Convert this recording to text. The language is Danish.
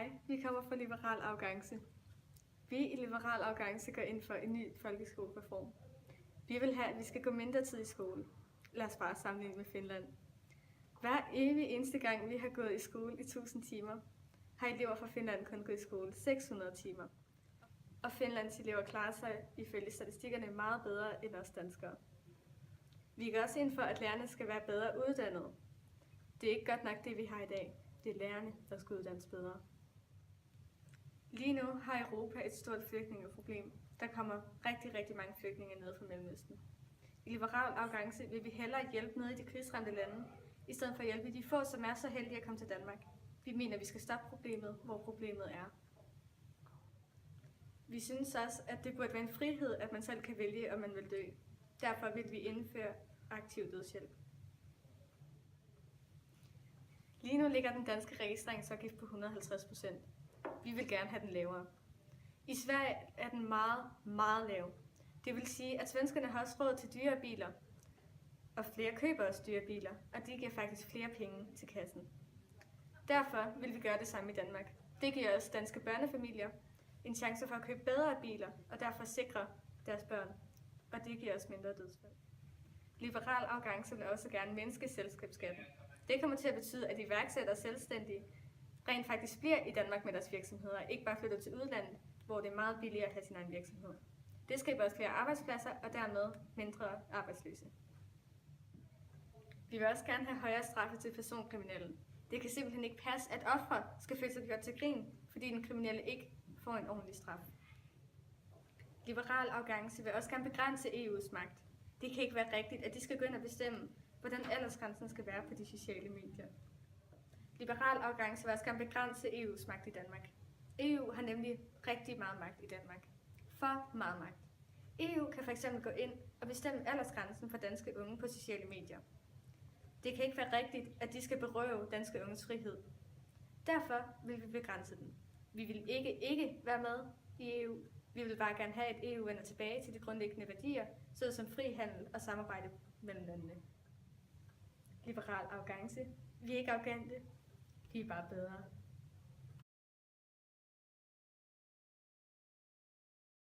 Hej, vi kommer fra Liberal Alliance. Vi i Liberal Alliance går ind for en ny folkeskolereform. Vi vil have, at vi skal gå mindre tid i skole. Lad os bare sammenligne med Finland. Hver evig eneste gang, vi har gået i skole i 1000 timer, har elever fra Finland kun gået i skole 600 timer. Og Finlands elever klarer sig ifølge statistikkerne meget bedre end os danskere. Vi går også ind for, at lærerne skal være bedre uddannede. Det er ikke godt nok det, vi har i dag. Det er lærerne, der skal uddannes bedre. Lige nu har Europa et stort flygtningeproblem. Der kommer rigtig mange flygtninge ned fra Mellemøsten. I Liberal Alliance vil vi hellere hjælpe nede i de krigsramte lande, i stedet for at hjælpe de få, som er så heldige at komme til Danmark. Vi mener, at vi skal stoppe problemet, hvor problemet er. Vi synes også, at det burde være en frihed, at man selv kan vælge, om man vil dø. Derfor vil vi indføre aktiv dødshjælp. Lige nu ligger den danske registreringsafgift på 150%. Vi vil gerne have den lavere. I Sverige er den meget lav. Det vil sige, at svenskerne har også råd til dyre biler, og flere køber også dyre biler, og de giver faktisk flere penge til kassen. Derfor vil vi gøre det samme i Danmark. Det giver os danske børnefamilier en chance for at købe bedre biler, og derfor sikre deres børn, og det giver os mindre dødsfald. Liberal Alliance vil også gerne mindske selskabsskatten. Det kommer til at betyde, at iværksættere og selvstændige rent faktisk bliver i Danmark med deres virksomheder, ikke bare flytter til udlandet, hvor det er meget billigere at have sin egen virksomhed. Det skaber også flere arbejdspladser og dermed mindre arbejdsløse. Vi vil også gerne have højere straffe til personkriminelle. Det kan simpelthen ikke passe, at ofre skal føle sig gjort til grin, fordi den kriminelle ikke får en ordentlig straf. Liberal Alliance vil også gerne begrænse EU's magt. Det kan ikke være rigtigt, at de skal gå ind og bestemme, hvordan aldersgrænsen skal være på de sociale medier. Liberal Alliance vil også gerne begrænse EU's magt i Danmark. EU har nemlig rigtig meget magt i Danmark. For meget magt. EU kan fx gå ind og bestemme aldersgrænsen for danske unge på sociale medier. Det kan ikke være rigtigt, at de skal berøve danske unges frihed. Derfor vil vi begrænse den. Vi vil ikke være med i EU. Vi vil bare gerne have, at EU vender tilbage til de grundlæggende værdier, såsom fri handel og samarbejde mellem landene. Liberal Alliance. Vi er ikke arrogante. Vi er bare bedre.